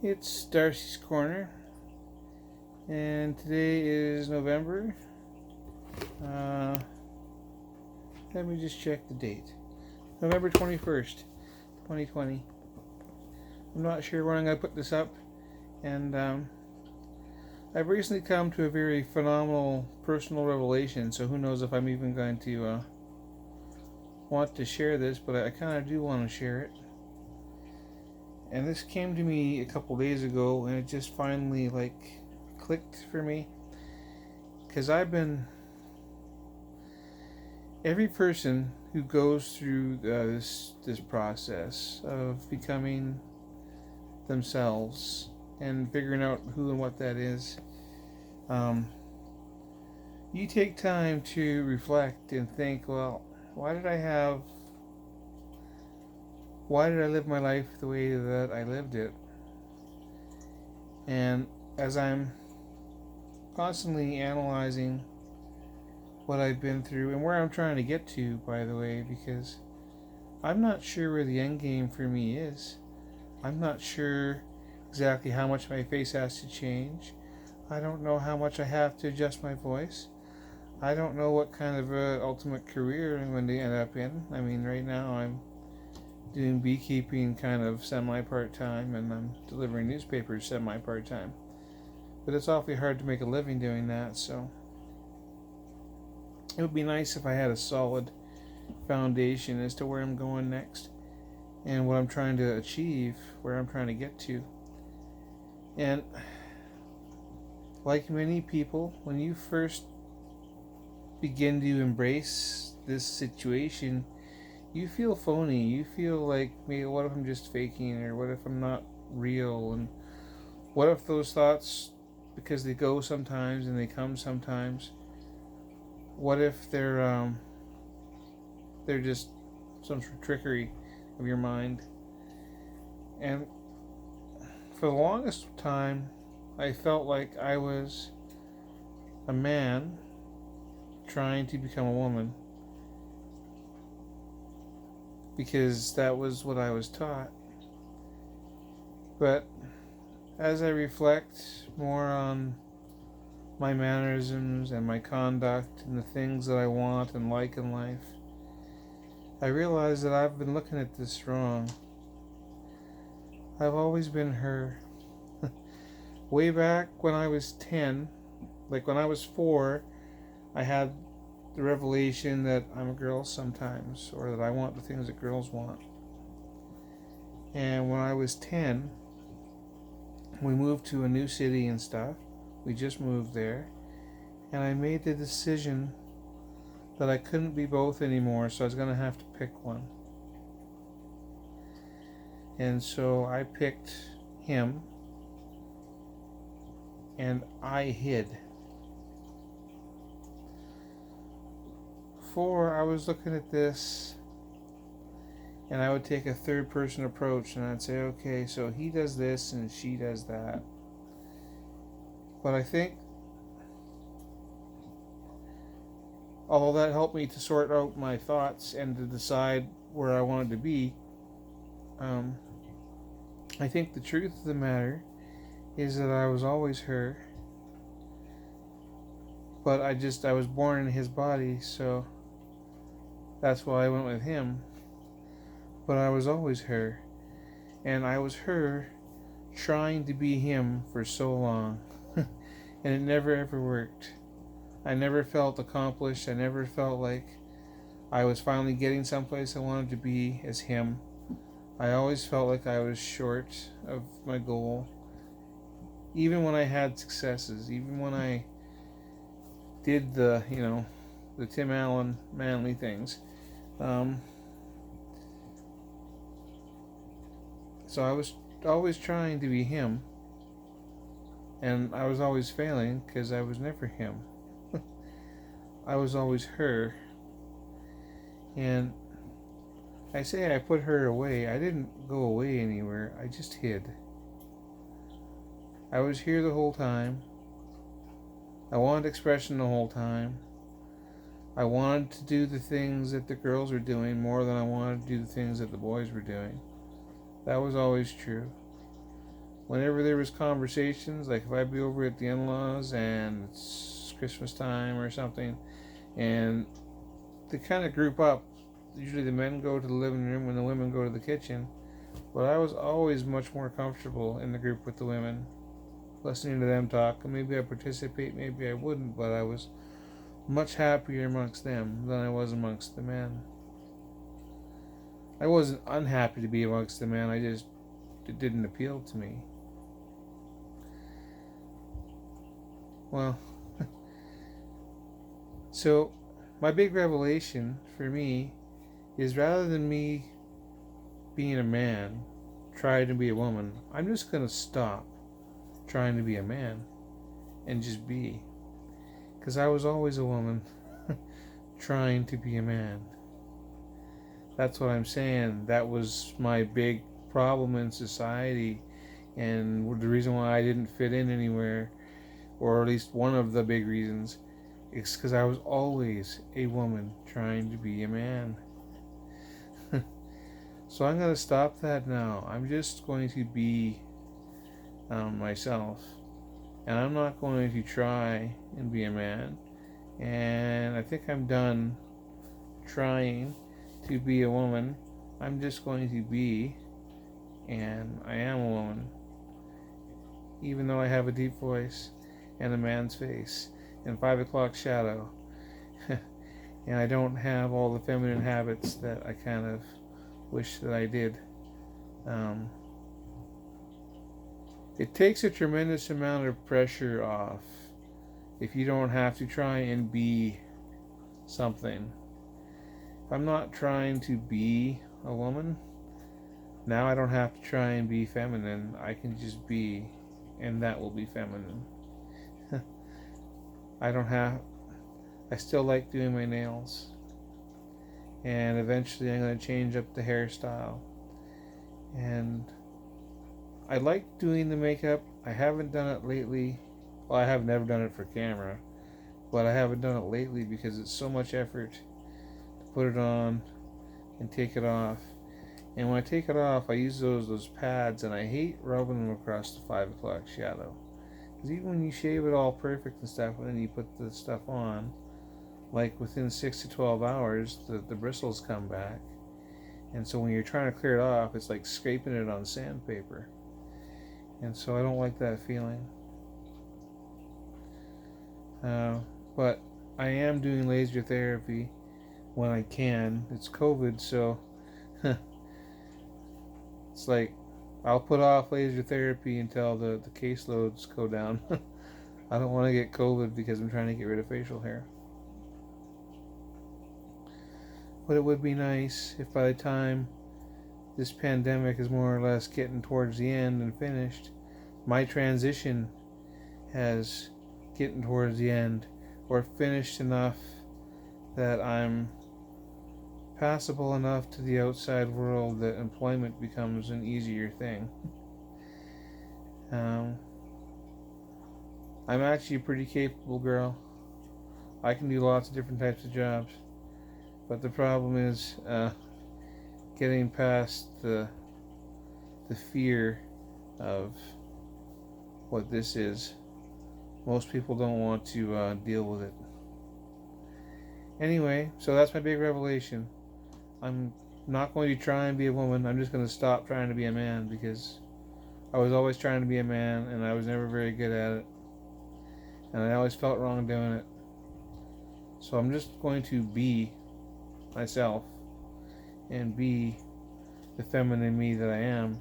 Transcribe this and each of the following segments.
It's Darcy's Corner, and today is November. Uh, Let me just check the date. November 21st, 2020. I'm not sure when I'm going to put this up, and I've recently come to a very phenomenal personal revelation, so who knows if I'm even going to want to share this, but I kind of do want to share it. And this came to me a couple days ago, and it just finally clicked for me, because every person who goes through this process of becoming themselves and figuring out who and what that is, you take time to reflect and think, well, why did I live my life the way that I lived it? And as I'm constantly analyzing what I've been through and where I'm trying to get to, by the way, because I'm not sure where the end game for me is. I'm not sure exactly how much my face has to change. I don't know how much I have to adjust my voice. I don't know what kind of ultimate career I'm going to end up in. I mean, right now I'm doing beekeeping kind of semi-part-time, and I'm delivering newspapers semi-part-time. But it's awfully hard to make a living doing that, so it would be nice if I had a solid foundation as to where I'm going next and what I'm trying to achieve, where I'm trying to get to. And like many people, when you first begin to embrace this situation, you feel phony. You feel like, maybe, what if I'm just faking, or what if I'm not real, and what if those thoughts, because they go sometimes and they come sometimes, what if they're just some sort of trickery of your mind? And for the longest time, I felt like I was a man trying to become a woman, because that was what I was taught. But as I reflect more on my mannerisms and my conduct and the things that I want and like in life, I realize that I've been looking at this wrong. I've always been her. Way back when I was 10, like when I was 4, I had the revelation that I'm a girl sometimes, or that I want the things that girls want. And when I was 10, we moved to a new city and stuff. We just moved there. And I made the decision that I couldn't be both anymore, so I was going to have to pick one. And so I picked him, and I hid. Before, I was looking at this, and I would take a third person approach, and I'd say, okay, so he does this and she does that. But I think, although that helped me to sort out my thoughts and to decide where I wanted to be, I think the truth of the matter is that I was always her. But I was born in his body, so that's why I went with him. But I was always her. And I was her trying to be him for so long. And it never ever worked. I never felt accomplished. I never felt like I was finally getting someplace I wanted to be as him. I always felt like I was short of my goal. Even when I had successes, even when I did the Tim Allen manly things. So I was always trying to be him, and I was always failing because I was never him. I was always her. And I say I put her away. I didn't go away anywhere. I just hid. I was here the whole time. I wanted expression the whole time. I wanted to do the things that the girls were doing more than I wanted to do the things that the boys were doing. That was always true. whenever there was conversations, like if I'd be over at the in-laws and it's Christmas time or something, and they kind of group up. Usually the men go to the living room and the women go to the kitchen. But I was always much more comfortable in the group with the women, listening to them talk. And maybe I'd participate, maybe I wouldn't, but I was much happier amongst them than I was amongst the men. I wasn't unhappy to be amongst the men, it didn't appeal to me. Well, so my big revelation for me is rather than me being a man, trying to be a woman, I'm just going to stop trying to be a man and just be. Because I was always a woman trying to be a man. That's what I'm saying. That was my big problem in society, and the reason why I didn't fit in anywhere, or at least one of the big reasons, is because I was always a woman trying to be a man. So I'm going to stop that now. I'm just going to be myself. And I'm not going to try and be a man. And I think I'm done trying to be a woman. I'm just going to be, and I am a woman. Even though I have a deep voice and a man's face and 5 o'clock shadow. And I don't have all the feminine habits that I kind of wish that I did. It takes a tremendous amount of pressure off if you don't have to try and be something. If I'm not trying to be a woman, now I don't have to try and be feminine. I can just be, and that will be feminine. I still like doing my nails. And eventually I'm going to change up the hairstyle. And I like doing the makeup. I haven't done it lately. Well, I have never done it for camera. But I haven't done it lately because it's so much effort to put it on and take it off. And when I take it off, I use those pads, and I hate rubbing them across the 5 o'clock shadow. Because even when you shave it all perfect and stuff, and then you put the stuff on, like within 6 to 12 hours, the bristles come back. And so when you're trying to clear it off, it's like scraping it on sandpaper. And so I don't like that feeling. But I am doing laser therapy when I can. It's COVID, so it's like I'll put off laser therapy until the caseloads go down. I don't want to get COVID because I'm trying to get rid of facial hair. But it would be nice if by the time this pandemic is more or less getting towards the end and finished, my transition has getting towards the end or finished enough that I'm passable enough to the outside world that employment becomes an easier thing. I'm actually a pretty capable girl. I can do lots of different types of jobs. But the problem is getting past the fear of what this is. Most people don't want to deal with it. Anyway, so that's my big revelation. I'm not going to try and be a woman. I'm just going to stop trying to be a man because I was always trying to be a man and I was never very good at it. And I always felt wrong doing it. So I'm just going to be myself and be the feminine me that I am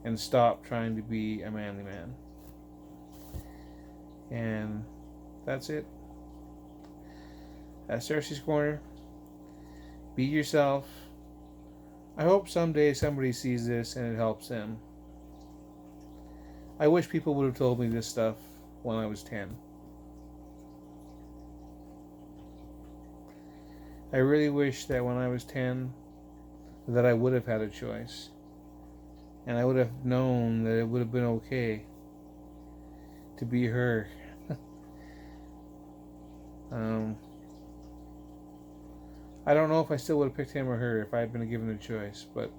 and stop trying to be a manly man. And that's it. That's Darci's Corner. Be yourself. I hope someday somebody sees this and it helps them. I wish people would have told me this stuff when I was 10. I really wish that when I was 10 that I would have had a choice. And I would have known that it would have been okay to be her. I don't know if I still would have picked him or her if I had been given a choice, but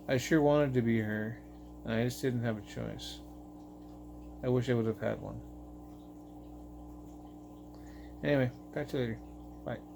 I sure wanted to be her. I just didn't have a choice. I wish I would have had one. Anyway, catch you later. Bye.